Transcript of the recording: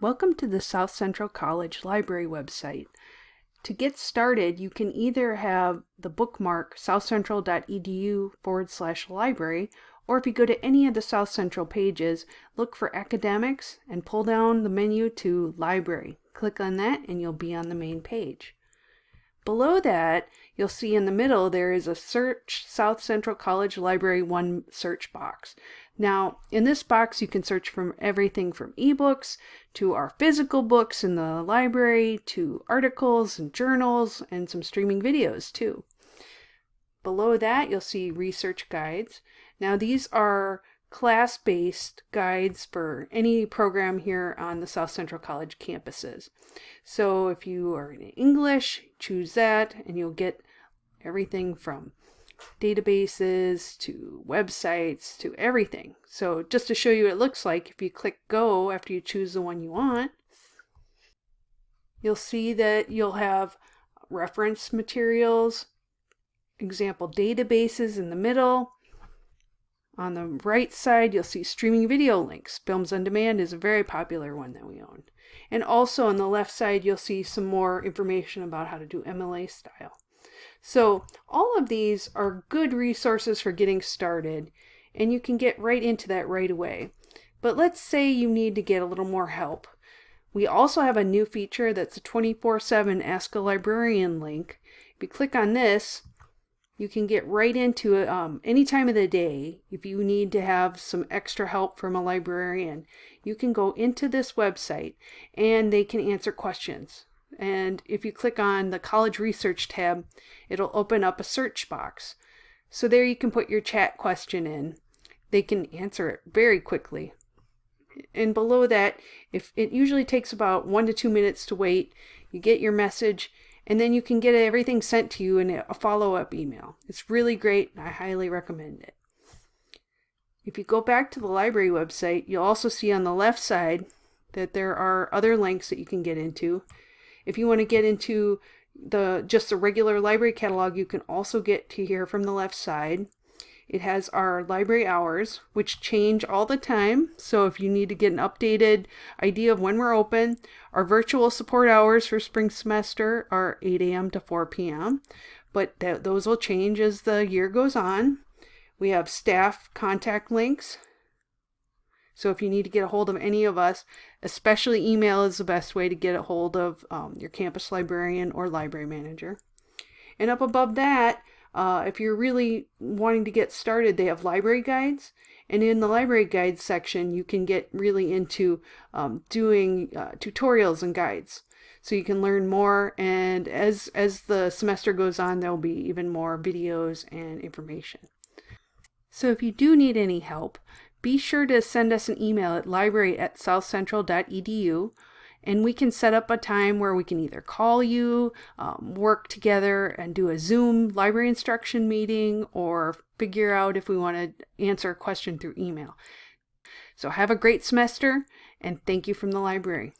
Welcome to the South Central College Library website. To get started, you can either have the bookmark southcentral.edu/library, or if you go to any of the South Central pages, look for Academics and pull down the menu to Library. Click on that and you'll be on the main page. Below that, you'll see in the middle there is a Search South Central College Library 1 search box. Now, in this box you can search from everything from ebooks to our physical books in the library to articles and journals and some streaming videos too. Below that, you'll see research guides. Now, these are class-based guides for any program here on the South Central College campuses. So if you are in English, choose that and you'll get everything from databases to websites to everything. So just to show you what it looks like, if you click go after you choose the one you want, you'll see that you'll have reference materials, example databases in the middle. On the right side, you'll see streaming video links. Films on Demand is a very popular one that we own. And also on the left side, you'll see some more information about how to do MLA style. So all of these are good resources for getting started, and you can get right into that right away. But let's say you need to get a little more help. We also have a new feature that's a 24/7 Ask a Librarian link. If you click on this, you can get right into it any time of the day. If you need to have some extra help from a librarian, you can go into this website and they can answer questions. And if you click on the College Research tab, it'll open up a search box. So there you can put your chat question in. They can answer it very quickly. And below that, if it usually takes about 1 to 2 minutes to wait, you get your message, and then you can get everything sent to you in a follow-up email. It's really great, and I highly recommend it. If you go back to the library website, you'll also see on the left side that there are other links that you can get into. If you want to get into just the regular library catalog, you can also get to here from the left side. It has our library hours, which change all the time. So if you need to get an updated idea of when we're open, our virtual support hours for spring semester are 8 a.m. to 4 p.m. But those will change as the year goes on. We have staff contact links. So if you need to get a hold of any of us, especially email is the best way to get a hold of your campus librarian or library manager. And up above that, if you're really wanting to get started, they have library guides. And in the library guides section, you can get really into doing tutorials and guides. So you can learn more. And as the semester goes on, there'll be even more videos and information. So if you do need any help, be sure to send us an email at library@southcentral.edu. And we can set up a time where we can either call you, work together and do a Zoom library instruction meeting, or figure out if we want to answer a question through email. So have a great semester, and thank you from the library.